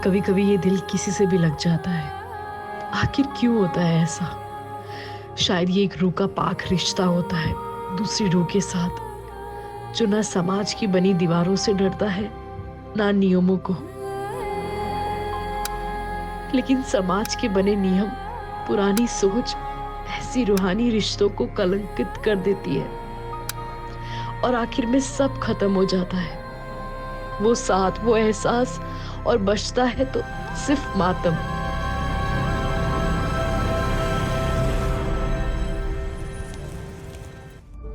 कभी कभी ये दिल किसी से भी लग जाता है। आखिर क्यों होता है ऐसा? शायद ये एक रूह का पाक रिश्ता होता है दूसरी रूह के साथ, जो ना समाज की बनी दीवारों से डरता है ना नियमों को। लेकिन समाज के बने नियम, पुरानी सोच ऐसी रूहानी रिश्तों को कलंकित कर देती है और आखिर में सब खत्म हो जाता है। वो साथ, वो एहसास, और बचता है तो सिर्फ मातम।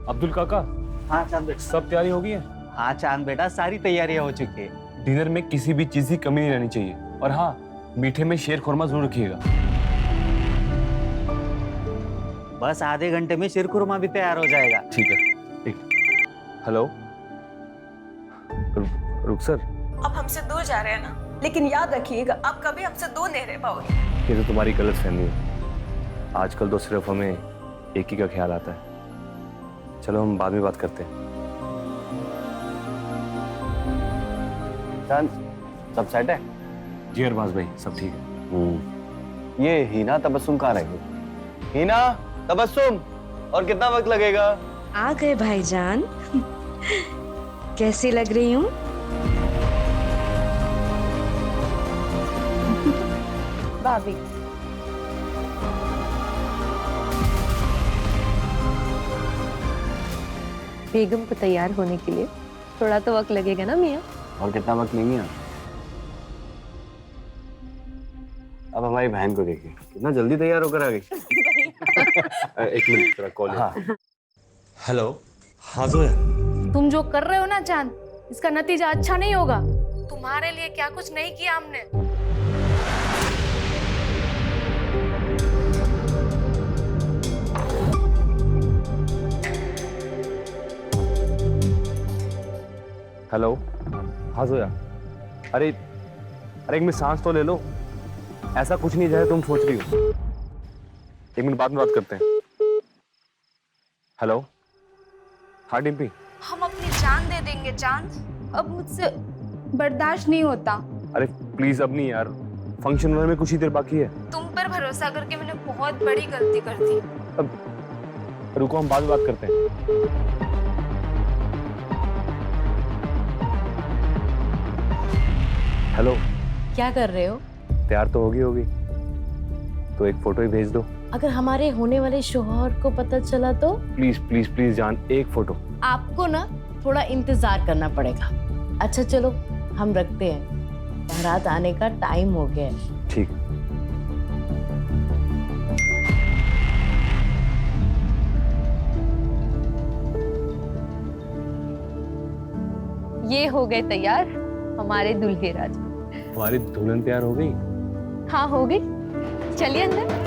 अब्दुल काका। हाँ चांद बेटा। सब तैयारी हो गई है? हाँ चांद बेटा, सारी तैयारियां हो चुकी है। डिनर में किसी भी चीज की कमी नहीं रहनी चाहिए, और हाँ, मीठे में शेर खुरमा जरूर रखिएगा। बस आधे घंटे में शीरकुरमा भी तैयार हो जाएगा। ठीक है, ठीक। हेलो रुक सर। अब हमसे दूर जा रहे हैं ना, लेकिन याद रखिएगा आप कभी हमसे दूर नहीं रह पाओगे। ये तो तुम्हारी गलत फहमी है। आजकल तो सिर्फ हमें एक ही का ख्याल आता है। चलो हम बाद में बात करते हैं। चांद, सब सेट है? जी अरबाज भाई, सब ठीक है। ये हीना तबस्सुम कहाँ रह गई? हीना तबस्सुम, और कितना वक्त लगेगा? आ गए भाईजान। कैसी लग रही हूँ? भाभी बेगम को तैयार होने के लिए थोड़ा तो वक्त लगेगा ना मियाँ? और कितना वक्त लेंगी आप? अब हमारी बहन को देखिए, कितना जल्दी तैयार होकर आ गई। एक मिनट, तेरा कॉल है। हाँ। हेलो। हाँ जोया। तुम जो कर रहे हो ना चांद, इसका नतीजा अच्छा नहीं होगा। तुम्हारे लिए क्या कुछ नहीं किया हमने। हेलो। हाँ जोया। अरे एक मिनट सांस तो ले लो। ऐसा कुछ नहीं जैसा तुम सोच रही हो। एक मिनट बाद में बात करते हैं। हेलो। हाँ डिम्पी। हम अपनी जान दे देंगे चांद, अब मुझसे बर्दाश्त नहीं होता। अरे प्लीज अब नहीं यार, फंक्शन में कुछ ही देर बाकी है। तुम पर भरोसा करके मैंने बहुत बड़ी गलती कर दी। अब रुको, हम बाद में बात करते हैं। हेलो। क्या कर रहे हो? तैयार तो होगी तो एक फोटो ही भेज दो। अगर हमारे होने वाले शौहर को पता चला तो? प्लीज प्लीज प्लीज जान, एक फोटो। आपको ना थोड़ा इंतजार करना पड़ेगा। अच्छा चलो हम रखते हैं, बारात आने का टाइम हो गया है। ठीक। ये हो गए तैयार हमारे दुल्हे राजा। हमारी दुल्हन तैयार हो गई? हाँ हो गई, चलिए अंदर।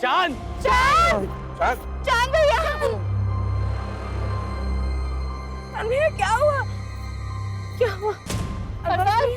चांद। चांद, चांद। चांद भैया, अरे क्या हुआ? क्या हुआ? अरबाज,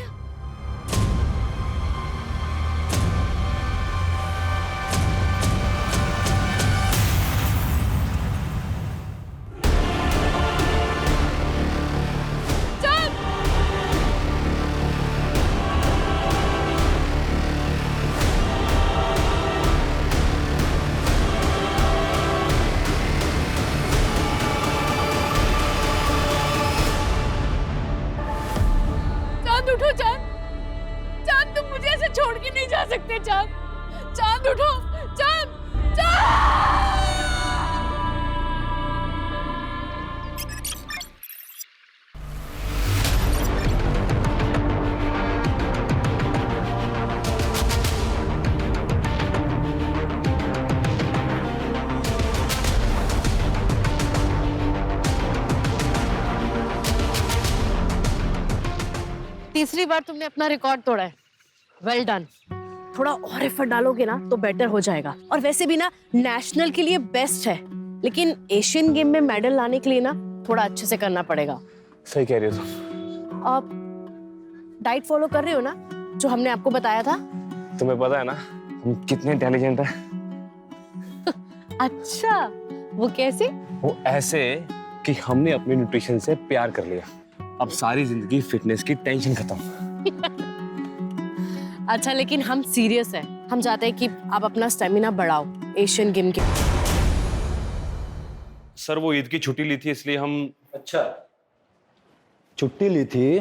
तीसरी बार तुमने अपना रिकॉर्ड तोड़ा है। Well done. थोड़ा और एफर्ट डालोगे ना तो बेटर हो जाएगा। और वैसे भी ना नेशनल के लिए बेस्ट है, लेकिन एशियन गेम में मेडल लाने के लिए ना थोड़ा अच्छे से करना पड़ेगा। सही कह रही हो तुम। आप डाइट फॉलो कर रहे हो ना, जो हमने आपको बताया था? तुम्हें पता है ना हम कितने इंटेलिजेंट हैं। अच्छा, वो कैसे? वो ऐसे कि हमने अपने न्यूट्रिशन से प्यार कर लिया। अब सारी जिंदगी फिटनेस की टेंशन खत्म। अच्छा, लेकिन हम सीरियस हैं। हम चाहते हैं कि आप अपना स्टेमिना बढ़ाओ एशियन गेम के। सर वो ईद की छुट्टी ली थी इसलिए हम। अच्छा, छुट्टी ली थी?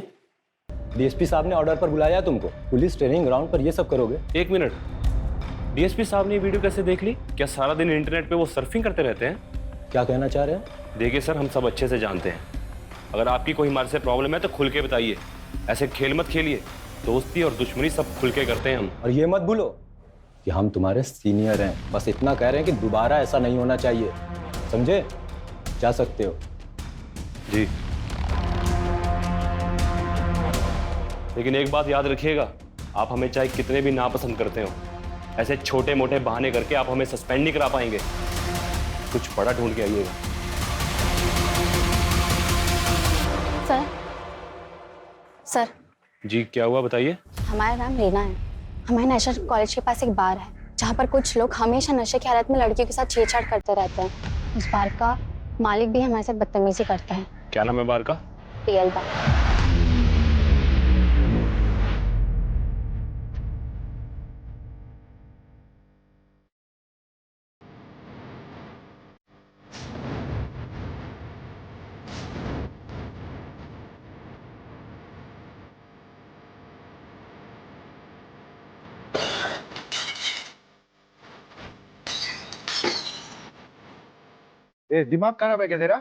डीएसपी साहब ने ऑर्डर पर बुलाया तुमको? पुलिस ट्रेनिंग ग्राउंड पर ये सब करोगे? एक मिनट, डीएसपी साहब ने ये वीडियो कैसे देख ली? क्या सारा दिन इंटरनेट पे वो सर्फिंग करते रहते हैं? क्या कहना चाह रहे हैं? देखिए सर, हम सब अच्छे से जानते हैं, अगर आपकी कोई हमारे से प्रॉब्लम है तो खुल के बताइए। ऐसे खेल मत खेलिए। दोस्ती और दुश्मनी सब खुल के करते हैं हम। और ये मत भूलो कि हम तुम्हारे सीनियर हैं। बस इतना कह रहे हैं कि दोबारा ऐसा नहीं होना चाहिए, समझे? जा सकते हो। जी, लेकिन एक बात याद रखिएगा, आप हमें चाहे कितने भी नापसंद करते हो, ऐसे छोटे मोटे बहाने करके आप हमें सस्पेंड नहीं करा पाएंगे। कुछ बड़ा ढूंढ के आइएगा। सर जी, क्या हुआ बताइए। हमारा नाम रीना है। हमारे नेशनल कॉलेज के पास एक बार है जहाँ पर कुछ लोग हमेशा नशे की हालत में लड़कियों के साथ छेड़छाड़ करते रहते हैं। उस बार का मालिक भी हमारे साथ बदतमीजी करता है। क्या नाम है बार का? रियल बार। दिमाग खराब है क्या तेरा?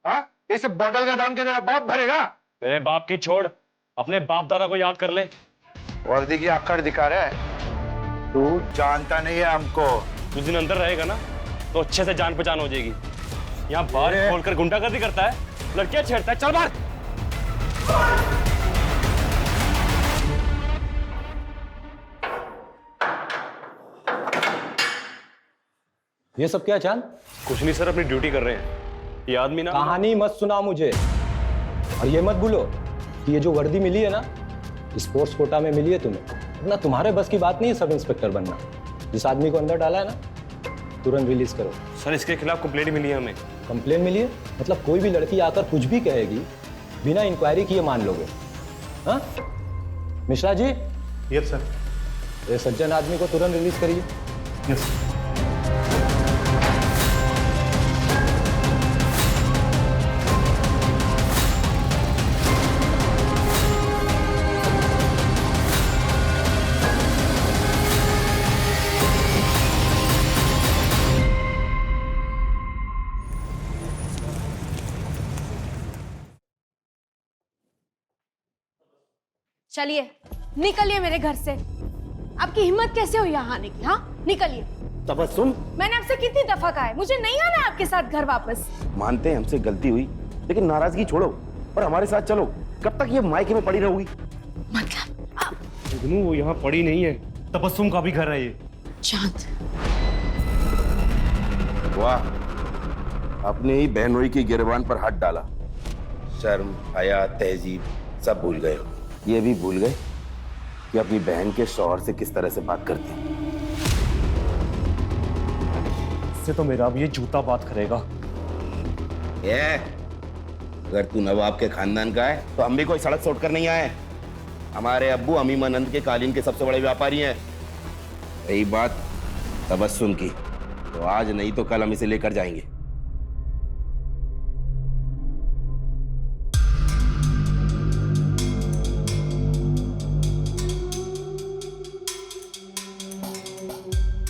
हाँ, इस बोतल का दाम क्या तेरा बाप भरेगा? मेरे बाप की छोड़, अपने बाप दादा को याद कर ले। वर्दी की आकड़ दिखा रहा है। तू जानता नहीं है हमको। कुछ दिन अंदर रहेगा ना तो अच्छे से जान पहचान हो जाएगी। यहाँ बार खोलकर गुंडागर्दी करता है, लड़कियां छेड़ता है। चल बाहर। ये सब क्या चांद? कुछ नहीं सर, अपनी ड्यूटी कर रहे हैं। ये आदमी ना कहानी मत सुना मुझे। और ये मत भूलो कि ये जो वर्दी मिली है ना, स्पोर्ट्स कोटा में मिली है तुम्हें, वरना तुम्हारे बस की बात नहीं है सब इंस्पेक्टर बनना। जिस आदमी को अंदर डाला है ना, तुरंत रिलीज करो। सर, इसके खिलाफ कंप्लेंट मिली है हमें। कंप्लेन मिली है? मतलब कोई भी लड़की आकर कुछ भी कहेगी, बिना इंक्वायरी किए मान लोगे? हाँ मिश्रा जी? Yes sir. ये सज्जन आदमी को तुरंत रिलीज करिए। यस। चलिए, निकलिए मेरे घर से। आपकी हिम्मत कैसे हुई यहाँ आने की? हाँ, निकलिए। तबस्सुम, मैंने आपसे कितनी दफा कहा है, मुझे नहीं आना है आपके साथ घर वापस। मानते हैं हमसे गलती हुई, लेकिन नाराजगी छोड़ो और हमारे साथ चलो। कब तक ये मायके में पड़ी रहोगी? मतलब वो यहाँ पड़ी नहीं है, तबस्सुम का भी घर है ये। चांद, वाह, अपने ही बहनोई की गिरबान पर हाथ डाला। शर्म, हया, तहजीब सब भूल गए हो। ये भी भूल गए कि अपनी बहन के शौहर से किस तरह से बात करती है। इससे तो मेरा अब ये जूता बात करेगा। अगर तू नवाब के खानदान का है तो हम भी कोई सड़क सोट कर नहीं आए। हमारे अब्बू अमीमानंद के कालीन के सबसे बड़े व्यापारी हैं। रही बात तबस्सुम की, तो आज नहीं तो कल हम इसे लेकर जाएंगे।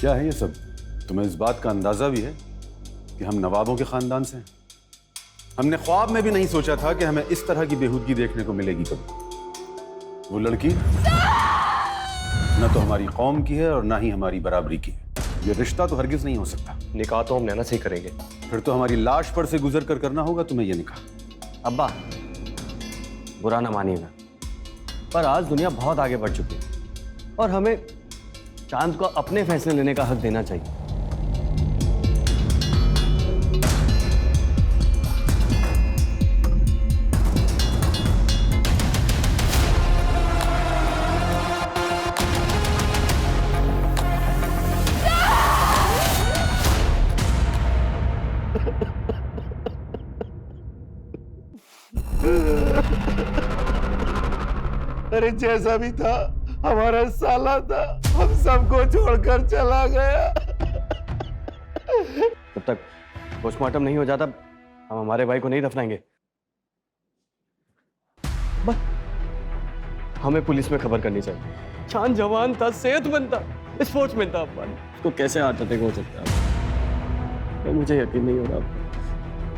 क्या है ये सब? तुम्हें इस बात का अंदाजा भी है कि हम नवाबों के खानदान से हैं? हमने ख्वाब में भी नहीं सोचा था कि हमें इस तरह की बेहूदगी देखने को मिलेगी कभी। वो लड़की न तो हमारी कौम की है और ना ही हमारी बराबरी की है। ये रिश्ता तो हरगिज नहीं हो सकता। निकाह तो हम नैना से ही करेंगे। फिर तो हमारी लाश पर से गुजर कर करना होगा तुम्हें ये निकाह। अब्बा, बुरा ना मानिएगा, पर आज दुनिया बहुत आगे बढ़ चुकी है और हमें चांद को अपने फैसले लेने का हक देना चाहिए। अरे जैसा भी था हमारा साला था, हम सबको छोड़कर चला गया। जब तक पोस्टमार्टम नहीं हो जाता हम हमारे भाई को नहीं दफनाएंगे। बस हमें पुलिस में खबर करनी चाहिए। चांद जवान था, सेहतमंद था, स्पोर्ट्समैन था। उसको कैसे हार्ट अटैक हो सकता है? मुझे यकीन नहीं हो रहा।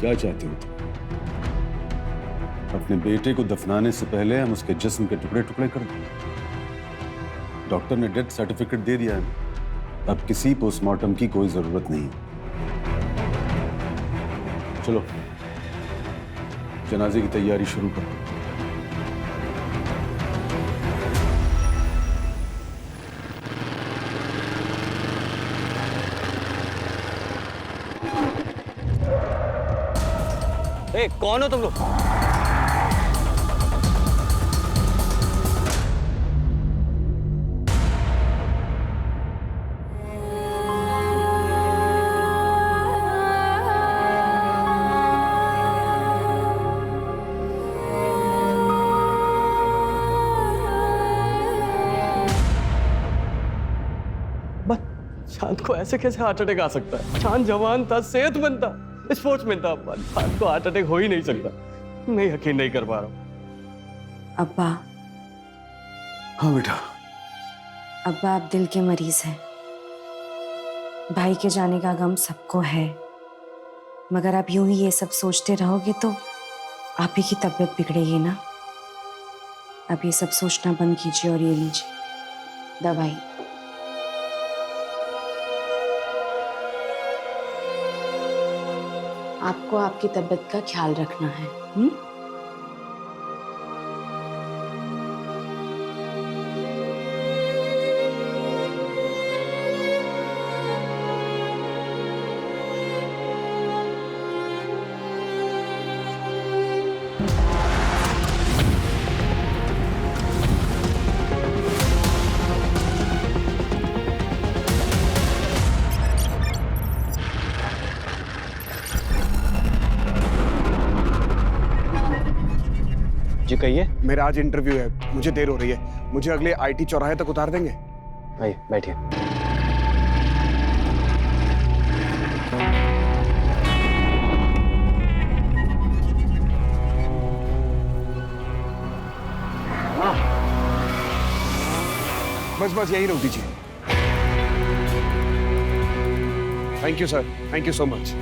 क्या चाहते हो तुम? अपने बेटे को दफनाने से पहले हम उसके जिस्म के टुकड़े टुकड़े कर दें। डॉक्टर ने डेथ सर्टिफिकेट दे दिया है, अब किसी पोस्टमार्टम की कोई जरूरत नहीं। चलो जनाजे की तैयारी शुरू करो। ए, कौन हो तुम लोग? चांद को ऐसे कैसे हार्ट अटैक आ सकता है? चांद जवान था, सेहतमंद था, स्पोर्ट्समैन था। चांद को हार्ट अटैक हो ही नहीं सकता। मैं यकीन नहीं कर पा रहा हूँ। अब्बा। हाँ बेटा। अब्बा आप दिल के मरीज हैं। भाई के जाने का गम सबको है, मगर आप यूं ही ये सब सोचते रहोगे तो आप ही की तबीयत बिगड़ेगी ना। अब ये सब सोचना बंद कीजिए और ये लीजिए दवाई। आपको आपकी तबीयत का ख्याल रखना है। जी कहिए। मेरा आज इंटरव्यू है, मुझे देर हो रही है। मुझे अगले आईटी चौराहे तक उतार देंगे? आइए बैठिए। बस बस यही रोक दीजिए। Thank you sir, thank you so much.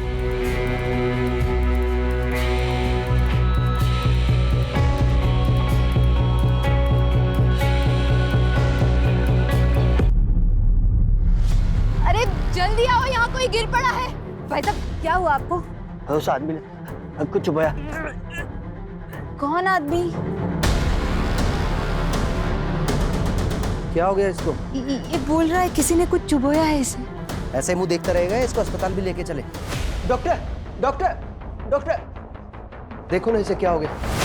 जल्दी आओ, यहाँ कोई गिर पड़ा है। भाई साहब क्या हुआ आपको? उस आदमी ने कुछ चुपाया। कौन आदमी? क्या हो गया इसको? ये बोल रहा है किसी ने कुछ चुभोया है इसे। ऐसे मुंह देखता रहेगा, इसको अस्पताल भी लेके चले। डॉक्टर डॉक्टर डॉक्टर देखो ना इसे क्या हो गया।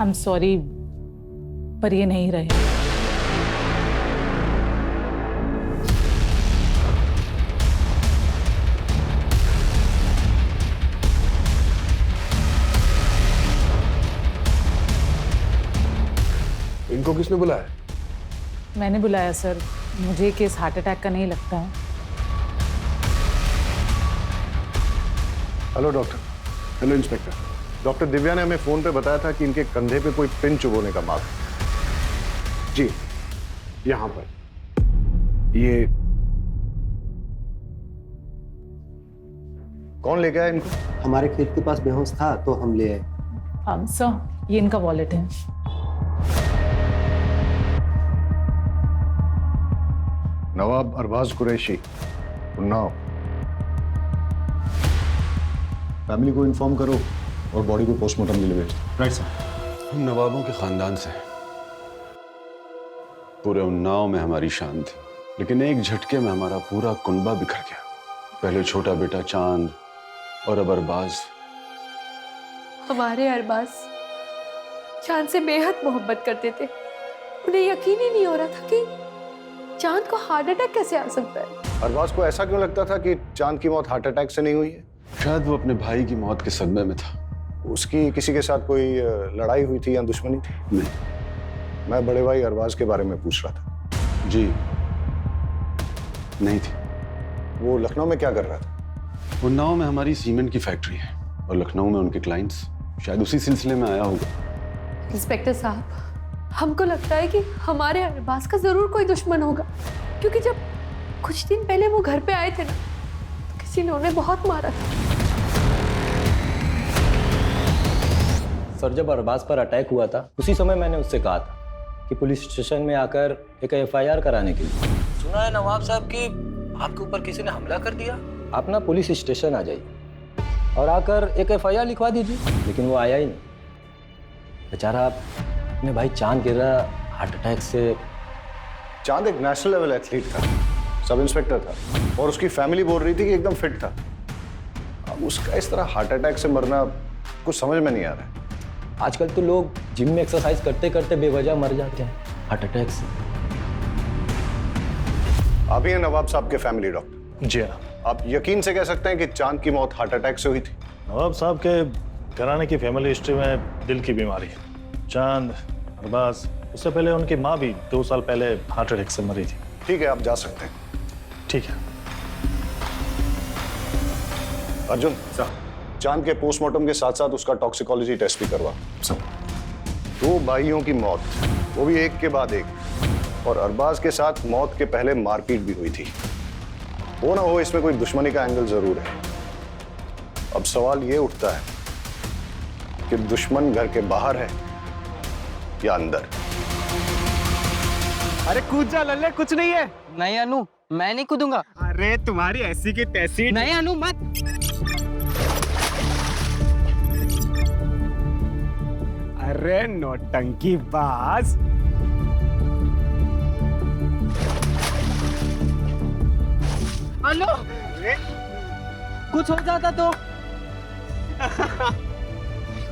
I'm sorry, पर ये नहीं रहे। इनको किसने बुलाया? मैंने बुलाया सर, मुझे केस हार्ट अटैक का नहीं लगता है। Hello doctor. Hello inspector. Doctor Divya ने हमें फोन पे बताया था कि इनके कंधे पे कोई पिन चुभोने का मार्क है। जी यहां पर ये कौन लेके आया इनको? हमारे खेत के पास बेहोश था तो हम ले आए। सर ये इनका वॉलेट है। नवाब अरबाज कुरैशी, उन्नाव। फैमिली को इन्फॉर्म करो और बॉडी को पोस्टमार्टम के लिए भेज दो। Right sir. हम नवाबों के खानदान से हैं। पूरे उन्नाव में हमारी शान थी, लेकिन एक झटके में हमारा पूरा कुनबा बिखर गया। पहले छोटा बेटा चांद और अब अरबाज। हमारे अरबाज चांद से बेहद मोहब्बत करते थे। उन्हें यकीन ही नहीं हो रहा था कि चांद को हार्ट अटैक कैसे आ सकता है। अरबाज को ऐसा क्यों लगता था कि चांद की मौत हार्ट अटैक से नहीं हुई है? शायद वो अपने भाई की मौत के सदमे में था। उसकी किसी के साथ कोई लड़ाई हुई थी या दुश्मनी थी? नहीं। मैं बड़े भाई अरबाज के बारे में पूछ रहा था। जी नहीं थी। वो लखनऊ में क्या कर रहा था? उन्नाव में हमारी सीमेंट की फैक्ट्री है और लखनऊ में उनके क्लाइंट्स। शायद उसी सिलसिले में आया होगा। इंस्पेक्टर साहब, हमको लगता है कि हमारे अरबाज का जरूर कोई दुश्मन होगा, क्योंकि जब कुछ दिन पहले वो घर पे आए थे ना, तो किसी ने उन्हें बहुत मारा था। सर जब अरबाज पर अटैक हुआ था उसी समय मैंने उससे कहा था कि पुलिस स्टेशन में आकर एक FIR कराने के लिए। सुना है नवाब साहब कि आपके ऊपर किसी ने हमला कर दिया। आप ना पुलिस स्टेशन आ जाइए और आकर एक FIR लिखवा दीजिए। लेकिन वो आया ही नहीं। बेचारा अपने भाई चांद गिर रहा हार्ट अटैक से। चांद एक नेशनल लेवल एथलीट था, सब इंस्पेक्टर था और उसकी फैमिली बोल रही थी कि एकदम फिट था। अब उसका इस तरह हार्ट अटैक से मरना कुछ समझ में नहीं आ रहा है। आजकल तो लोग जिम में एक्सरसाइज करते करते बेवजह मर जाते हैं हार्ट अटैक से। आप ही हैं नवाब साहब के फैमिली डॉक्टर? जी हाँ। आप यकीन से कह सकते हैं कि चांद की मौत हार्ट अटैक से हुई थी? नवाब साहब के घराने की फैमिली हिस्ट्री में दिल की बीमारी है। चांद, अरबाज, उससे पहले उनकी माँ भी 2 साल पहले हार्ट अटैक से मरी थी। ठीक है, आप जा सकते हैं। ठीक है। अर्जुन साहब, चांद के पोस्टमार्टम के साथ साथ उसका टॉक्सिकोलॉजी टेस्ट भी करवा। सर। 2 भाइयों की मौत, वो भी एक के बाद एक, और अरबाज के साथ मौत के पहले मारपीट भी हुई थी। वो ना हो, इसमें कोई दुश्मनी का एंगल जरूर है। अब सवाल ये उठता है कि दुश्मन घर के बाहर है या अंदर। अरे कूद जा लल्ले, कुछ नहीं है। नहीं अनु, मैं नहीं कूदूंगा। अरे तुम्हारी ऐसी की तैसी। नहीं अनु, मत। अरे नौटंकी बाज। अनु, कुछ हो जाता तो।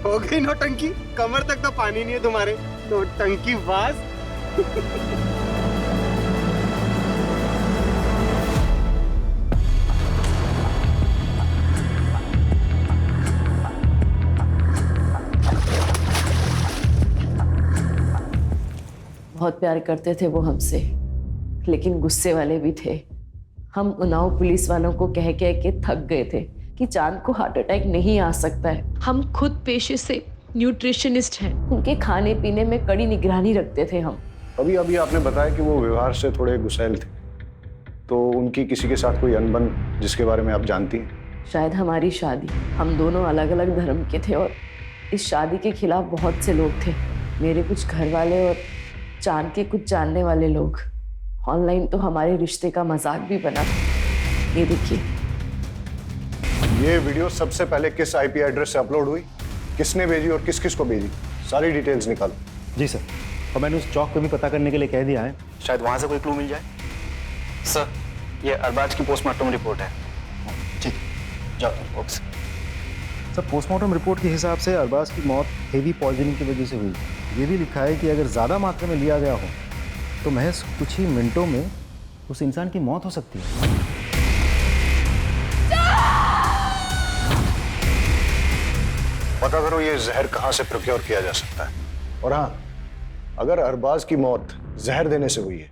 हो गई नौटंकी, कमर तक तो पानी नहीं है तुम्हारे। नौटंकी बाज। बहुत प्यार करते थे वो हमसे, लेकिन गुस्से वाले भी थे। हम उन्नाव पुलिस वालों को कह के थक गए थे कि चांद को हार्ट अटैक नहीं आ सकता है। हम खुद पेशे से न्यूट्रिशनिस्ट हैं। उनके खाने पीने में कड़ी निगरानी रखते थे हम। अभी अभी आपने बताया कि वो व्यवहार से थोड़े गुस्सैल थे, तो उनकी किसी के साथ कोई अनबन जिसके बारे में आप जानती हैं? शायद हमारी शादी, हम दोनों अलग अलग धर्म के थे और इस शादी के खिलाफ बहुत से लोग थे। मेरे कुछ घर वाले और चांद के कुछ जानने वाले लोग। ऑनलाइन तो हमारे रिश्ते का मजाक भी बना। ये देखिए, ये वीडियो सबसे पहले किस IP एड्रेस से अपलोड हुई, किसने भेजी और किस किस को भेजी, सारी डिटेल्स निकालो। जी सर, और मैंने उस चौक पे भी पता करने के लिए कह दिया है, शायद वहां से कोई क्लू मिल जाए। सर, ये अरबाज की पोस्टमार्टम रिपोर्ट है। ठीक, जाओ। ओके सर, पोस्टमार्टम रिपोर्ट के हिसाब से अरबाज की मौत हेवी पॉइजनिंग की वजह से हुई। ये भी लिखा है कि अगर ज़्यादा मात्रा में लिया गया हो तो महज कुछ ही मिनटों में उस इंसान की मौत हो सकती है। पता करो ये जहर कहाँ से प्रोक्योर किया जा सकता है। और हाँ, अगर अरबाज की मौत जहर देने से हुई है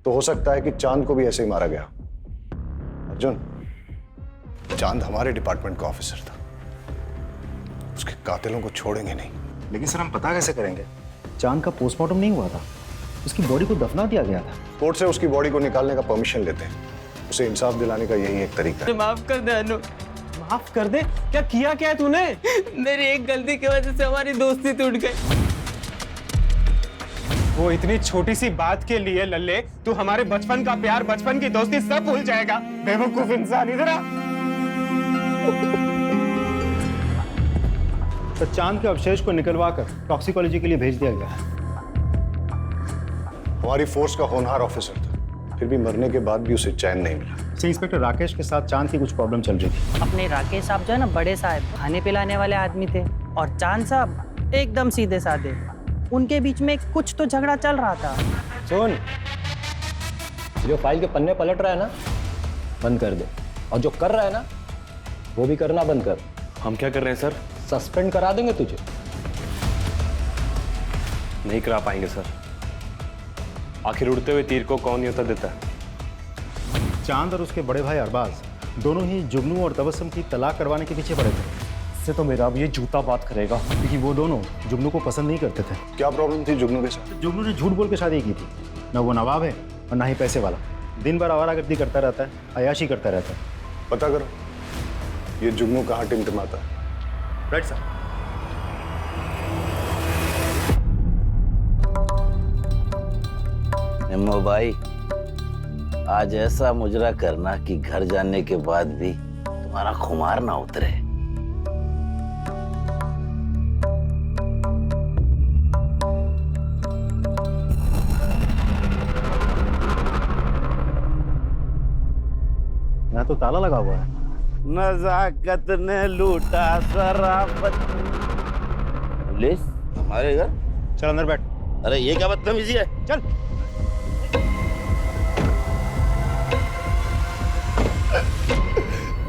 तो हो सकता है कि चांद को भी ऐसे ही मारा गया। अर्जुन, चांद हमारे डिपार्टमेंट का ऑफिसर था, उसके कातिलों को छोड़ेंगे नहीं। लेकिन सर, हम पता कैसे करेंगे? चांद का पोस्टमार्टम नहीं हुआ था, उसकी बॉडी को दफना दिया गया था। कोर्ट से उसकी बॉडी को निकालने का परमिशन लेते हैं। उसे इंसाफ दिलाने का यही एक तरीका है। माफ कर दे अनु, माफ कर दे। क्या किया क्या है तूने? मेरी एक गलती की वजह से हमारी दोस्ती टूट गई। वो इतनी छोटी सी बात के लिए लल्ले तू हमारे बचपन का प्यार, बचपन की दोस्ती सब भूल जाएगा। बेवकूफ इंसान। इधर आ। तो चांद के अवशेष को निकलवा कर टॉक्सिकोलॉजी के लिए भेज दिया गया है। हमारी फोर्स का होनहार ऑफिसर था, फिर भी मरने के बाद भी उसे चैन नहीं मिला। इंस्पेक्टर राकेश के साथ चांद की कुछ प्रॉब्लम चल रही थी। अपने राकेश साहब जो है ना, बड़े साहब, खाने पिलाने वाले आदमी थे, और चांद साहब एकदम सीधे साधे। उनके बीच में कुछ तो झगड़ा चल रहा था। सुन, जो फाइल के पन्ने पलट रहा है ना, बंद कर दे, और जो कर रहा है ना, वो भी करना बंद कर। हम क्या कर रहे हैं सर? सस्पेंड करा देंगे तुझे। नहीं करा पाएंगे सर। आखिर उड़ते हुए तीर को कौन न्योता देता है? चांद और उसके बड़े भाई अरबाज दोनों ही जुगनू और तबस्सुम की तलाक करवाने के पीछे पड़े थे। इससे तो मेरा अब ये जूता बात करेगा, क्योंकि वो दोनों जुगनू को पसंद नहीं करते थे। क्या प्रॉब्लम थी जुगनू के साथ? जुगनू ने झूठ बोल के शादी की थी। न वो नवाब है और ना ही पैसे वाला। दिन भर आवारागर्दी करता रहता है, अयाशी करता रहता है। पता करो ये जुगनू कहाँ टिमटिमाता है। Right sir. निम्मो भाई, आज ऐसा मुजरा करना कि घर जाने के बाद भी तुम्हारा खुमार ना उतरे। यहाँ तो ताला लगा हुआ है। नजाकत ने लूटा शराफत। पुलिस हमारे घर? चल अंदर बैठ। अरे ये क्या बदतमीजी है? चल।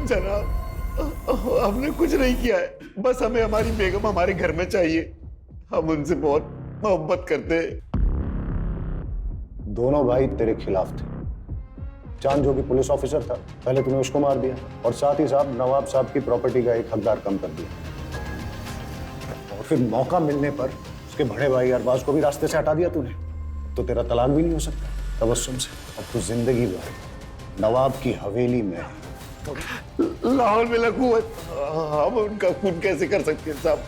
जनाब, हमने कुछ नहीं किया है, बस हमें हमारी बेगम हमारे घर में चाहिए। हम उनसे बहुत मोहब्बत करते हैं। दोनों भाई तेरे खिलाफ थे। चांद जो कि पुलिस ऑफिसर था, पहले तूने उसको मार दिया, और साथ ही साथ नवाब साहब की प्रॉपर्टी का एक हकदार कम कर दिया, और फिर मौका मिलने पर उसके बड़े भाई अरबाज को भी रास्ते से हटा दिया तूने। तो तेरा तलाक भी नहीं हो सकता तबस्सुम से। अब तू जिंदगी भर नवाब की हवेली में। लाहौर में लगू है, हम उनका खून कैसे कर सकते हैं साहब?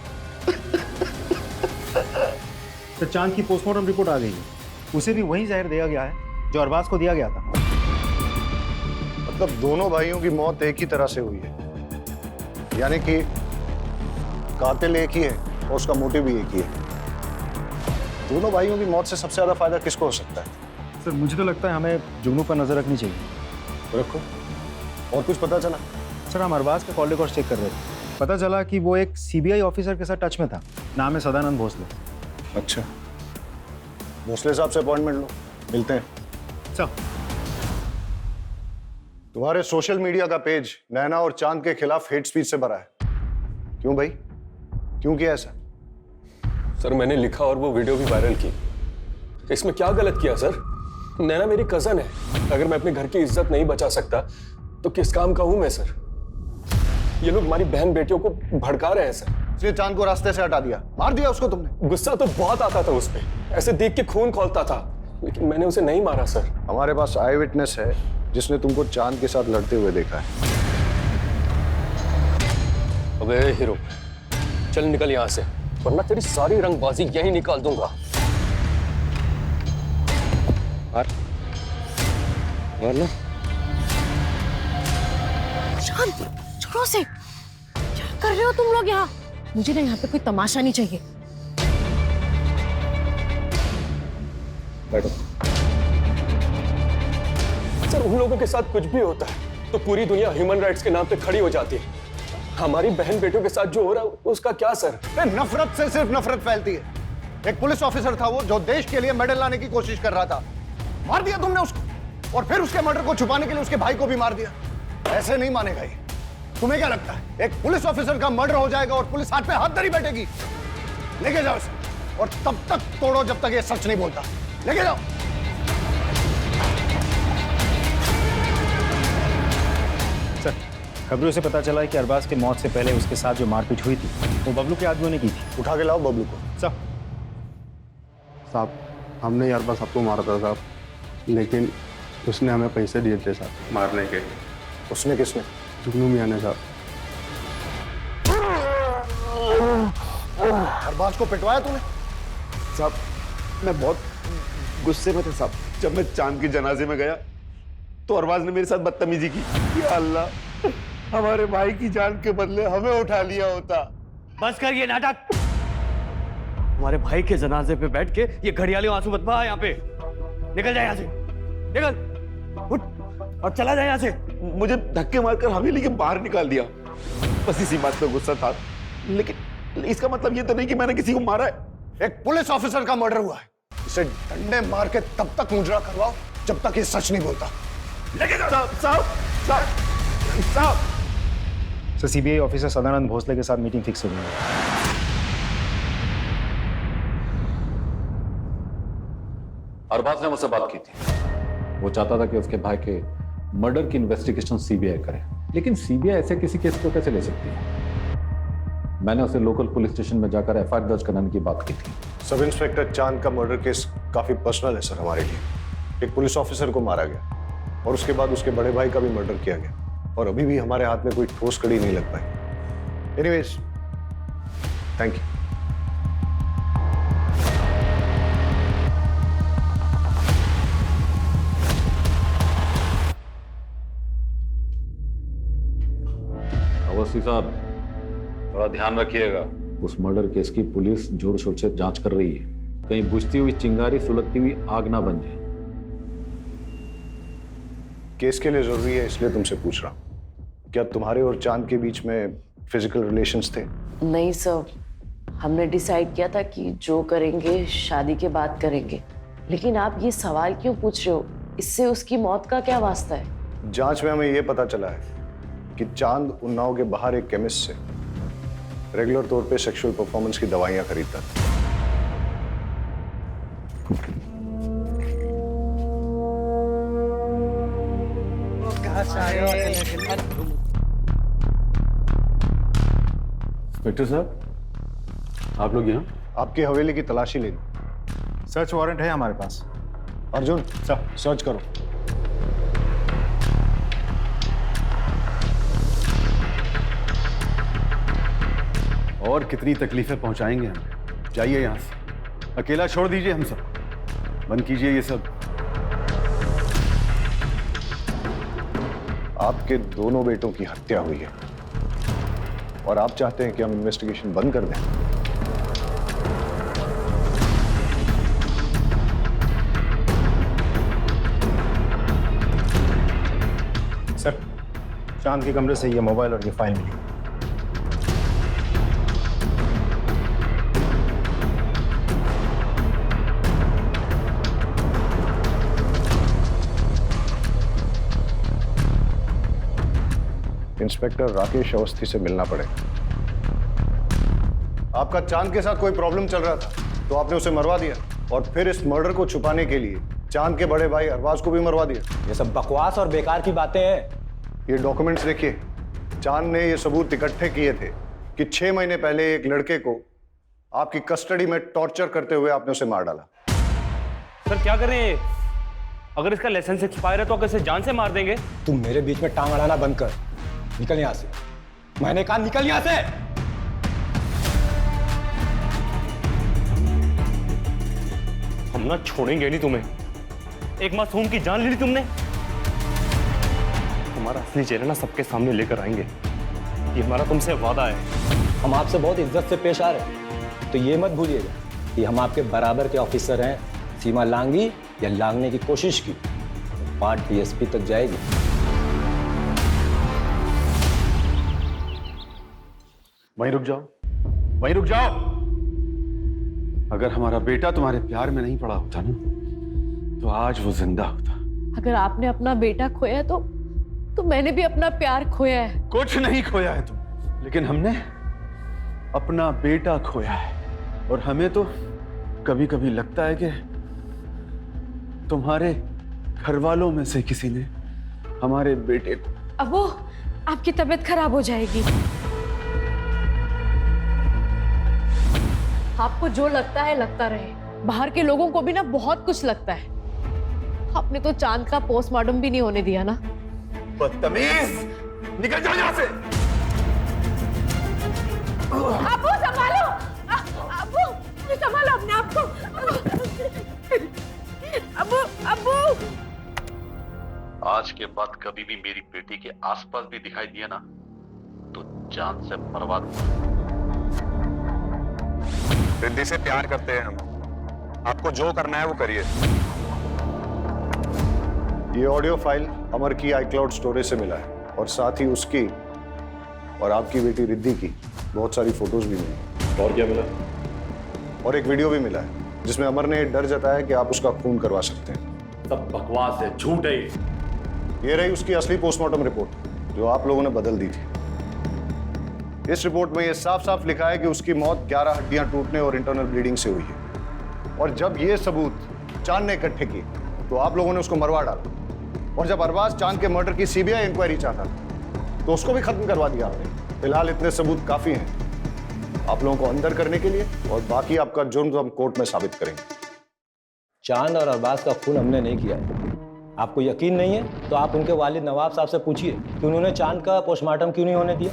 तो चांद की पोस्टमार्टम रिपोर्ट आ गई है। उसे भी वही जहर दिया गया है जो अरबाज को दिया गया था। मतलब दोनों भाइयों की मौत एक ही तरह से हुई है, यानी कि कातिल एक ही है और उसका मोटिव भी एक ही है। दोनों भाइयों की मौत से सबसे ज्यादा फायदा किसको हो सकता है? सर मुझे तो लगता है हमें जुगनू पर नजर रखनी चाहिए। रखो। और कुछ पता चला? सर हम अरबाज का कॉल रिकॉर्ड चेक कर रहे थे। पता चला कि वो एक सीबीआई ऑफिसर के साथ टच में था। नाम है सदानंद भोसले। अच्छा, भोसले साहब से अपॉइंटमेंट लो, मिलते हैं। चल। तुम्हारे सोशल मीडिया का पेज नैना और चांद के खिलाफ हेट स्पीच से भरा है। क्यों भाई, क्यों किया ऐसा? सर मैंने लिखा और वो वीडियो भी वायरल की। इसमें क्या गलत किया सर? नैना मेरी कजन है। अगर मैं अपने घर की इज्जत नहीं बचा सकता तो किस काम का हूं मैं सर? ये लोग हमारी बहन बेटियों को भड़का रहे हैं सर। इसलिए चांद को रास्ते से हटा दिया, मार दिया उसको तुमने? गुस्सा तो बहुत आता था उस पे, ऐसे देख के खून खौलता था, लेकिन मैंने उसे नहीं मारा सर। हमारे पास आई विटनेस है जिसने तुमको चांद के साथ लड़ते हुए देखा है। अबे हीरो, चल निकल यहाँ से, वरना तेरी सारी रंगबाजी यही निकाल दूंगा। शांत, छोड़ो से। क्या कर रहे हो तुम लोग यहाँ? मुझे ना यहाँ पे कोई तमाशा नहीं चाहिए। बैठो। सर उन लोगों के साथ कुछ भी होता है तो पूरी दुनिया ह्यूमन राइट्स के नाम पे खड़ी हो जाती है। हमारी बहन बेटियों के साथ जो हो रहा है उसका क्या सर? नफरत से सिर्फ नफरत फैलती है। एक पुलिस ऑफिसर था वो, जो देश के लिए मेडल लाने की कोशिश कर रहा था, मार दिया तुमने उसको, और फिर उसके मर्डर को छुपाने के लिए उसके भाई को भी मार दिया। ऐसे नहीं मानेगा ये। तुम्हें क्या लगता है एक पुलिस ऑफिसर का मर्डर हो जाएगा और पुलिस हाथ पे हाथ धरी बैठेगी? लेके जाओ इसे, और तब तक तोड़ो जब तक ये सच नहीं बोलता। लेके जाओ। सर खबरों से पता चला है कि अरबाज के मौत से पहले उसके साथ जो मारपीट हुई थी वो बबलू के आदमियों ने की थी। उठा के लाओ बबलू को। साहब हमने अरबाज साहब को मारा था साहब, लेकिन उसने हमें पैसे दिए थे साहब मारने के। उसने किसने? जुगनू मियां ने साहब। अरबाज को पिटवाया तूने? साहब मैं बहुत गुस्से में था साहब। जब मैं चांद के जनाजे में गया तो अरबाज ने मेरे साथ बदतमीजी की। या अल्लाह, हमारे भाई की जान के बदले हमें उठा लिया होता। बस कर ये नाटक। हमारे भाई के जनाजे पे बैठ के ये घड़ियाली आंसू मत बहा। यहाँ पे निकल जाए, यहाँ से निकल, उठ और चला जाए यहाँ से। मुझे धक्के मारकर हवेली के बाहर निकाल दिया। बस इसी बात पे गुस्सा था, लेकिन इसका मतलब ये तो नहीं कि मैंने किसी को मारा है। एक पुलिस ऑफिसर का मर्डर हुआ है, इसे डंडे मार के तब तक मुजरा करवाओ जब तक ये सच नहीं बोलता। Sir, CBI officer Sadanand Bhosle के साथ मीटिंग फिक्स हो गई है। अरबाज ने मुझसे बात की थी। वो चाहता था कि उसके भाई के मर्डर की इन्वेस्टिगेशन सीबीआई करे, लेकिन सीबीआई ऐसे किसी केस को कैसे ले सकती है? मैंने उसे लोकल पुलिस स्टेशन में जाकर एफआईआर दर्ज कराने की बात की थी। सब इंस्पेक्टर चांद का मर्डर केस काफी पर्सनल है सर हमारे लिए। एक पुलिस ऑफिसर को मारा गया और उसके बाद उसके बड़े भाई का भी मर्डर किया गया, और अभी भी हमारे हाथ में कोई ठोस कड़ी नहीं लग पाई। Anyways, thank you. अवस्थी साहब, थोड़ा ध्यान रखिएगा। उस मर्डर केस की पुलिस जोर शोर से जांच कर रही है, कहीं बुझती हुई चिंगारी सुलगती हुई आग ना बन जाए। केस के लिए जरूरी है इसलिए तुमसे पूछ रहा हूं, क्या तुम्हारे और चांद के बीच में फिजिकल रिलेशंस थे? नहीं सर, हमने डिसाइड किया था कि जो करेंगे शादी के बाद करेंगे। लेकिन आप ये सवाल क्यों पूछ रहे हो? इससे उसकी मौत का क्या वास्ता है? जांच में हमें यह पता चला है कि चांद उन्नाव के बाहर एक केमिस्ट से रेगुलर तौर पे सेक्सुअल परफॉर्मेंस की दवाइयां खरीदता था। इंस्पेक्टर साहब, आप लोग यहाँ? आपकी हवेली की तलाशी लेनी। सर्च वारंट है हमारे पास। अर्जुन सर, सर्च करो। और कितनी तकलीफें पहुंचाएंगे हम? जाइए यहाँ से, अकेला छोड़ दीजिए हम सब, बंद कीजिए ये सब। आपके दोनों बेटों की हत्या हुई है और आप चाहते हैं कि हम इन्वेस्टिगेशन बंद कर दें? सर, चांद के कमरे से ये मोबाइल और ये फाइल मिली। इंस्पेक्टर राकेश अवस्थी से मिलना पड़ेगा। आपका चांद के साथ कोई प्रॉब्लम चल रहा था तो आपने उसे मरवा दिया, और फिर इस मर्डर को छुपाने के लिए चांद के बड़े भाई अरबाज को भी मरवा दिया। ये सब बकवास और बेकार की बातें हैं। ये डॉक्यूमेंट्स देखिए, चांद ने ये सबूत इकट्ठे किए थे कि 6 महीने पहले एक लड़के को आपकी कस्टडी में टॉर्चर करते हुए आपने उसे मार डाला। सर क्या करें? अगर इसका लाइसेंस एक्सपायर है तो अगर इसे जान से मार देंगे। तुम मेरे बीच में टांग अड़ाना बंद कर, निकल यहां से। मैंने कहा निकल यहां से। हम ना छोड़ेंगे नहीं तुम्हें। एक मासूम की जान ले ली तुमने। तुम्हारा असली चेहरा ना सबके सामने लेकर आएंगे, ये हमारा तुमसे वादा है। हम आपसे बहुत इज्जत से पेश आ रहे हैं, तो ये मत भूलिएगा कि हम आपके बराबर के ऑफिसर हैं। सीमा लांगी या लांगने की कोशिश की तो बात डीएसपी तक जाएगी। वहीं रुक जाओ, वहीं रुक जाओ। अगर हमारा बेटा तुम्हारे प्यार में नहीं पड़ा होता ना, तो आज वो जिंदा होता। अगर आपने अपना बेटा खोया है तो मैंने भी अपना प्यार खोया है। कुछ नहीं खोया है तुम, लेकिन हमने अपना बेटा खोया है। और हमें तो कभी कभी लगता है कि तुम्हारे घर वालों में से किसी ने हमारे बेटे को। अब वो आपकी तबीयत खराब हो जाएगी। आपको जो लगता है लगता रहे, बाहर के लोगों को भी ना बहुत कुछ लगता है। आपने तो चांद का पोस्टमार्टम भी नहीं होने दिया ना। बदतमीज, निकल जाओ यहाँ से। अब्बू आज के बाद कभी भी मेरी बेटी के आसपास भी दिखाई दिया ना तो जान से मरवा दूंगा। रिद्धि से प्यार करते हैं हम, आपको जो करना है वो करिए। ये ऑडियो फाइल अमर की iCloud स्टोरेज से मिला है और साथ ही उसकी और आपकी बेटी रिद्धि की बहुत सारी फोटोज भी मिली। और क्या मिला? और एक वीडियो भी मिला है जिसमें अमर ने डर जताया कि आप उसका खून करवा सकते हैं। सब बकवास है, झूठ है। ये रही उसकी असली पोस्टमार्टम रिपोर्ट जो आप लोगों ने बदल दी थी। इस रिपोर्ट में ये साफ साफ लिखा है कि उसकी मौत 11 हड्डियां टूटने और इंटरनल ब्लीडिंग से हुई है। और जब ये सबूत चांद ने इकट्ठे किए तो आप लोगों ने उसको मरवा डाला। और जब अरबाज चांद के मर्डर की सीबीआई इंक्वायरी चाहता था तो उसको भी खत्म करवा दिया आपने। फिलहाल इतने सबूत काफी हैं आप लोगों को अंदर करने के लिए, और बाकी आपका जुर्म हम कोर्ट में साबित करेंगे। चांद और अरबाज का खून हमने नहीं किया है। आपको यकीन नहीं है तो आप उनके वालिद नवाब साहब से पूछिए कि उन्होंने चांद का पोस्टमार्टम क्यों नहीं होने दिया।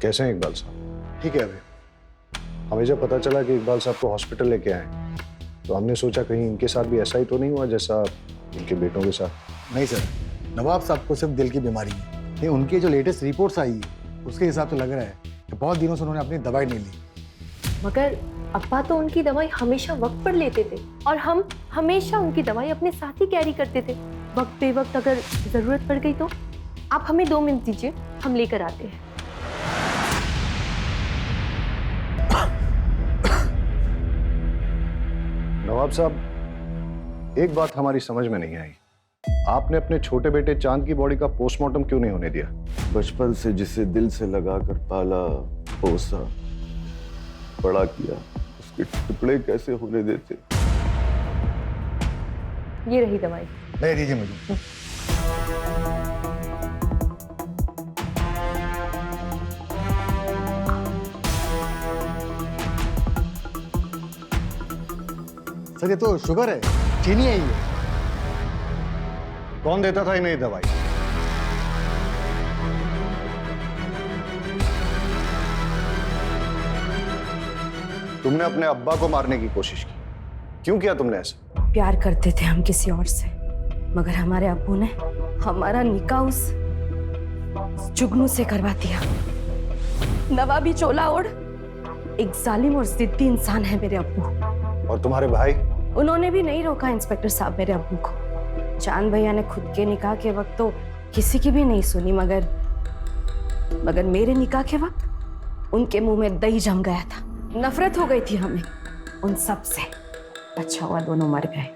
कैसे हैं इकबाल साहब? ठीक है। अभी हमें जब पता चला कि इकबाल साहब को हॉस्पिटल लेके आए तो हमने सोचा कहीं इनके साथ भी ऐसा ही तो नहीं हुआ जैसा इनके बेटों के साथ। नहीं सर, नवाब साहब को सिर्फ दिल की बीमारी है। ये उनकी जो लेटेस्ट रिपोर्ट्स आई है उसके हिसाब से लग रहा है कि बहुत दिनों से उन्होंने अपनी दवाई नहीं ली। मगर अब्बा तो उनकी दवाई हमेशा वक्त पर लेते थे और हम हमेशा उनकी दवाई अपने साथ ही कैरी करते थे। वक्त बे वक्त अगर जरूरत पड़ गई तो आप हमें 2 मिनट दीजिए, हम लेकर आते हैं। नवाब साहब, एक बात हमारी समझ में नहीं आई, आपने अपने छोटे बेटे चांद की बॉडी का पोस्टमार्टम क्यों नहीं होने दिया? बचपन से जिसे दिल से लगाकर पाला, पोसा, बड़ा किया, उसके टुकड़े कैसे होने देते? ये रही दवाई। ले दीजिए मुझे। सर ये तो शुगर है, चीनी है ये। कौन देता था इन्हें ये दवाई? तुमने अपने अब्बा को मारने की कोशिश की, क्यों किया तुमने ऐसा? प्यार करते थे हम किसी और से, मगर हमारे अब्बू ने हमारा निकाह उस जुगनू से करवा दिया। नवाबी चोला ओढ़ एक जालिम और जिद्दी इंसान है मेरे अब्बू। और तुम्हारे भाई? उन्होंने भी नहीं रोका इंस्पेक्टर साहब मेरे अब्बू को। चांद भैया ने खुद के निकाह के वक्त तो किसी की भी नहीं सुनी, मगर मेरे निकाह के वक्त उनके मुंह में दही जम गया था। नफरत हो गई थी हमें उन सब से। अच्छा हुआ दोनों मर गए,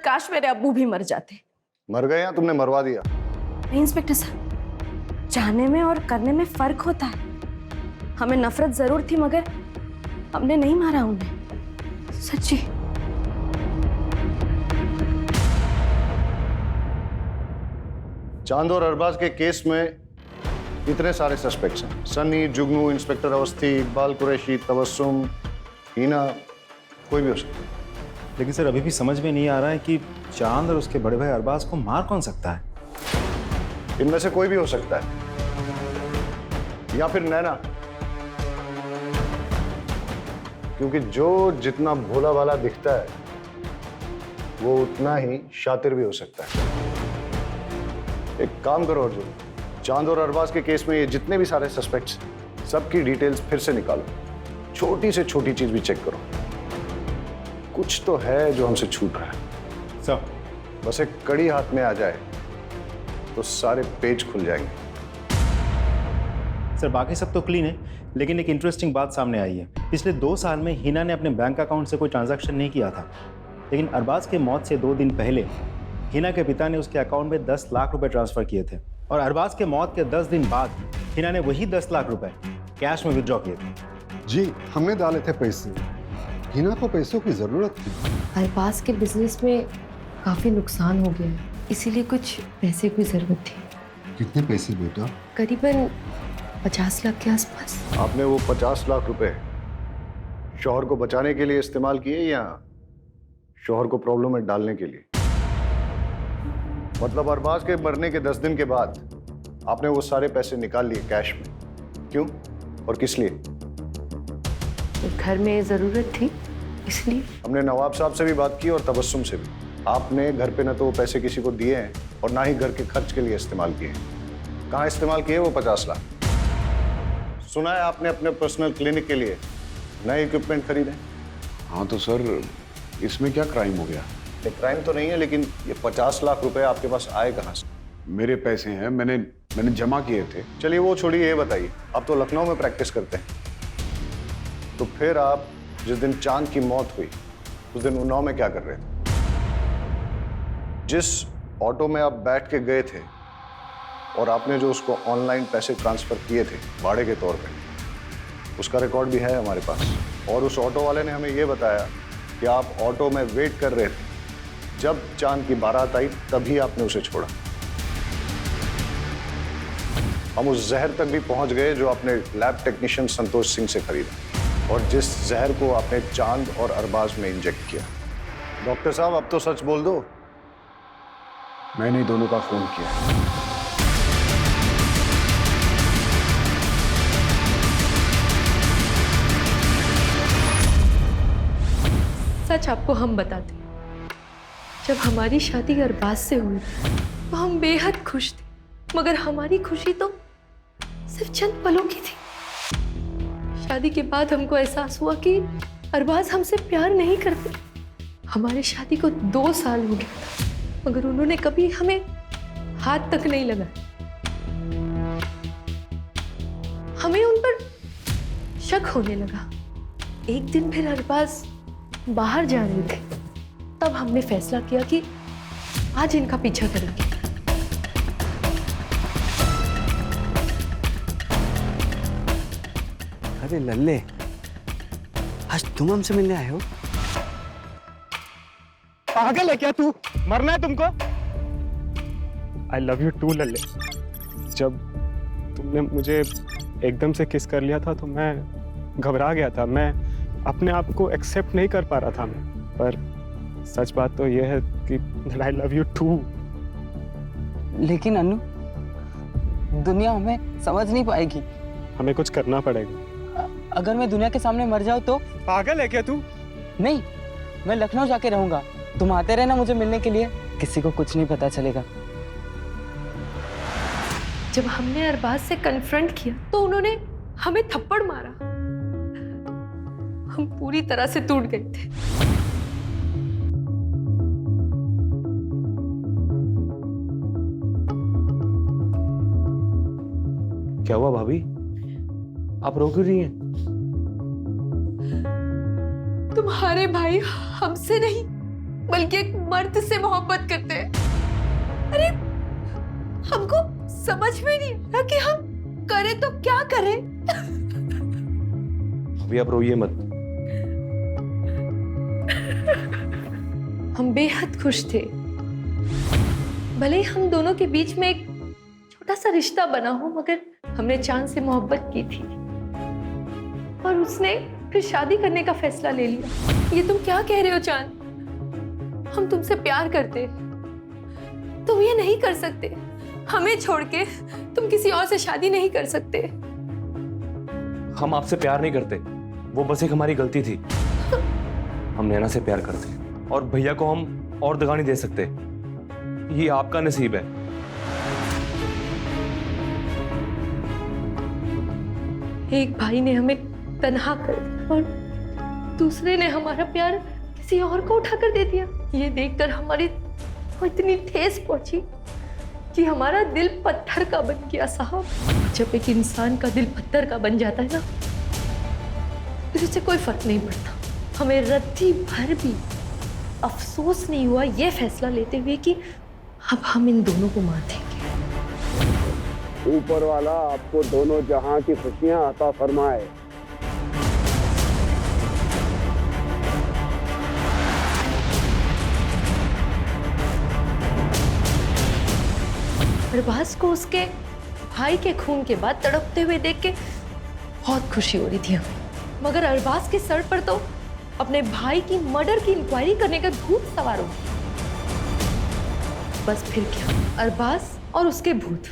काश मेरे अब्बू भी मर जाते। मर गए या तुमने मरवा दिया? नहीं इंस्पेक्टर साहब, चाहने में और करने में फर्क होता है। हमें नफरत जरूर थी मगर हमने नहीं मारा उन्हें, सच्ची। चांद और अरबाज के केस में इतने सारे सस्पेक्ट्स हैं, सन्नी, जुगनू, इंस्पेक्टर अवस्थी, इकबाल कुरैशी, तबस्सुम, हीना, कोई भी हो सकता है। लेकिन सर अभी भी समझ में नहीं आ रहा है कि चांद और उसके बड़े भाई अरबाज को मार कौन सकता है? इनमें से कोई भी हो सकता है, या फिर नैना, क्योंकि जो जितना भोला भाला दिखता है वो उतना ही शातिर भी हो सकता है। एक काम करो अर्जुन, चांद और अरबाज के केस में ये जितने भी सारे सस्पेक्ट्स, सबकी डिटेल्स फिर से निकालो, छोटी से छोटी चीज भी चेक करो। कुछ तो है जो हमसे छूट रहा है। सर बस एक कड़ी हाथ में आ जाए तो सारे पेज खुल जाएंगे। सर बाकी सब तो क्लीन है, लेकिन एक इंटरेस्टिंग बात सामने आई है। पिछले 2 साल में हिना ने अपने बैंक अकाउंट से कोई ट्रांजैक्शन नहीं किया था, लेकिन अरबाज के मौत से 2 दिन पहले हिना के पिता ने उसके अकाउंट में 10 लाख रुपए ट्रांसफर किए थे, और अरबाज के मौत के 10 दिन बाद हिना ने वही 10 लाख रुपए कैश में विड्रॉ किए थे। जी, हमने डाले थे पैसे। हिना को पैसों की जरूरत थी। अरबाज के बिजनेस में काफी नुकसान हो गया, इसीलिए कुछ पैसे की जरूरत थी। कितने पैसे बेटा? करीबन 50 लाख के आसपास। आपने वो 50 लाख रुपए शौहर को बचाने के लिए इस्तेमाल किए या शौहर को प्रॉब्लम में डालने के लिए? मतलब अरबाज के मरने के 10 दिन के बाद आपने वो सारे पैसे निकाल लिए कैश में, क्यों और किस लिए? घर में ज़रूरत थी इसलिए। हमने नवाब साहब से भी बात की और तबस्सुम से भी। आपने घर पे न तो वो पैसे किसी को दिए हैं और ना ही घर के खर्च के लिए इस्तेमाल किए हैं। कहाँ इस्तेमाल किए वो 50 लाख? सुना है आपने अपने पर्सनल क्लिनिक के लिए नए इक्विपमेंट खरीदे। हाँ तो सर इसमें क्या क्राइम हो गया? ये क्राइम तो नहीं है, लेकिन ये 50 लाख रुपए आपके पास आए कहाँ से? मेरे पैसे हैं, मैंने जमा किए थे। चलिए वो छोड़िए, ये बताइए, आप तो लखनऊ में प्रैक्टिस करते हैं, तो फिर आप जिस दिन चांद की मौत हुई उस दिन उन्नाव में क्या कर रहे थे? जिस ऑटो में आप बैठ के गए थे और आपने जो उसको ऑनलाइन पैसे ट्रांसफर किए थे भाड़े के तौर पे, उसका रिकॉर्ड भी है हमारे पास। और उस ऑटो वाले ने हमें ये बताया कि आप ऑटो में वेट कर रहे थे, जब चांद की बारात आई तभी आपने उसे छोड़ा। हम उस जहर तक भी पहुंच गए जो आपने लैब टेक्नीशियन संतोष सिंह से खरीदा और जिस जहर को आपने चांद और अरबाज में इंजेक्ट किया। डॉक्टर साहब अब तो सच बोल दो। मैंने दोनों का फोन किया। सच आपको हम बताते, जब हमारी शादी अरबाज से हुई तो हम बेहद खुश थे, मगर हमारी खुशी तो सिर्फ चंद पलों की थी। शादी के बाद हमको एहसास हुआ कि अरबाज हमसे प्यार नहीं करते। हमारी शादी को 2 साल हो गया, मगर उन्होंने कभी हमें हाथ तक नहीं लगाया। हमें उन पर शक होने लगा। एक दिन फिर अरबाज बाहर जा रहे थे, तब हमने फैसला किया कि आज इनका पीछा करेंगे। अरे लल्ले, आज तुम हमसे मिलने आए हो? पागल है क्या तू? मरना है तुमको? आई लव यू टू लल्ले। जब तुमने मुझे एकदम से किस कर लिया था तो मैं घबरा गया था। मैं अपने आप को एक्सेप्ट नहीं कर पा रहा था मैं, पर सच बात तो यह है कि आई लव यू टू। लेकिन अनु, दुनिया हमें समझ नहीं पाएगी। हमें कुछ करना पड़ेगा। अगर मैं दुनिया के सामने मर जाऊं तो? पागल है क्या तू? नहीं, मैं लखनऊ जाके रहूंगा। तुम आते रहना मुझे मिलने के लिए, किसी को कुछ नहीं पता चलेगा। जब हमने अरबाज से कन्फ्रंट किया तो उन्होंने हमें थप्पड़ मारा। हम पूरी तरह से टूट गए थे। क्या हुआ भाभी? आप रो क्यों रही हैं? तुम्हारे भाई हमसे नहीं बल्कि एक मर्द से मोहब्बत करते हैं। अरे हमको समझ में नहीं आता कि हम करें तो क्या करें। अभी आप रोइए मत। हम बेहद खुश थे। भले ही हम दोनों के बीच में एक छोटा सा रिश्ता बना हो, मगर हमने चांद से मोहब्बत की थी और उसने फिर शादी करने का फैसला ले लिया। ये तुम क्या कह रहे हो चांद? हम तुमसे प्यार करते, तुम ये नहीं कर सकते। हमें छोड़ के तुम किसी और से शादी नहीं कर सकते। हम आपसे प्यार नहीं करते, वो बस एक हमारी गलती थी। हम नैना से प्यार करते और भैया को हम और दगा नहीं दे सकते। ये आपका नसीब है। एक भाई ने हमें तन्हा कर दिया और दूसरे ने हमारा प्यार किसी और को उठा कर दे दिया। ये देखकर हमारी इतनी ठेस पहुंची कि हमारा दिल पत्थर का बन गया साहब। जब एक इंसान का दिल पत्थर का बन जाता है ना, फिर उससे कोई फर्क नहीं पड़ता। हमें रत्ती भर भी अफसोस नहीं हुआ ये फैसला लेते हुए कि अब हम इन दोनों को मार देंगे। ऊपर वाला आपको दोनों जहां की खुशियां अता फरमाए। अरबाज को उसके भाई के खून के बाद तड़पते हुए देख के बहुत खुशी हो रही थी हमें, मगर अरबाज के सर पर तो अपने भाई की मर्डर की इंक्वायरी करने का भूत सवार हो गया। बस फिर क्या, अरबाज और उसके भूत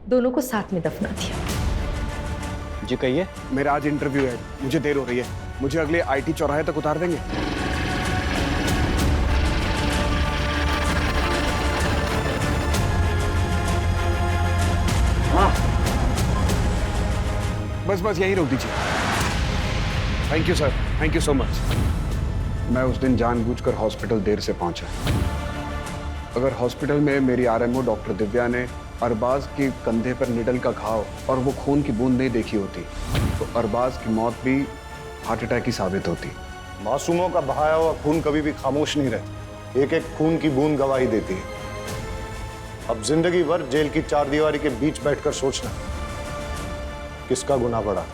दोनों को साथ में दफना दिया। जी कहिए। मेरा आज इंटरव्यू है, मुझे देर हो रही है। मुझे अगले आईटी चौराहे तक उतार देंगे? हाँ, बस बस यहीं रोक दीजिए। Thank you sir, thank you so much. मैं उस दिन जानबूझकर हॉस्पिटल देर से पहुंचा। अगर हॉस्पिटल में मेरी आरएमओ डॉक्टर दिव्या ने अरबाज के कंधे पर निडल का घाव और वो खून की बूंद नहीं देखी होती तो अरबाज की मौत भी हार्ट अटैक ही साबित होती। मासूमों का बहाया हुआ खून कभी भी खामोश नहीं रहता। एक एक खून की बूंद गवाही देती है। अब जिंदगी भर जेल की चारदीवारी के बीच बैठकर सोचना किसका गुनाह बढ़ा।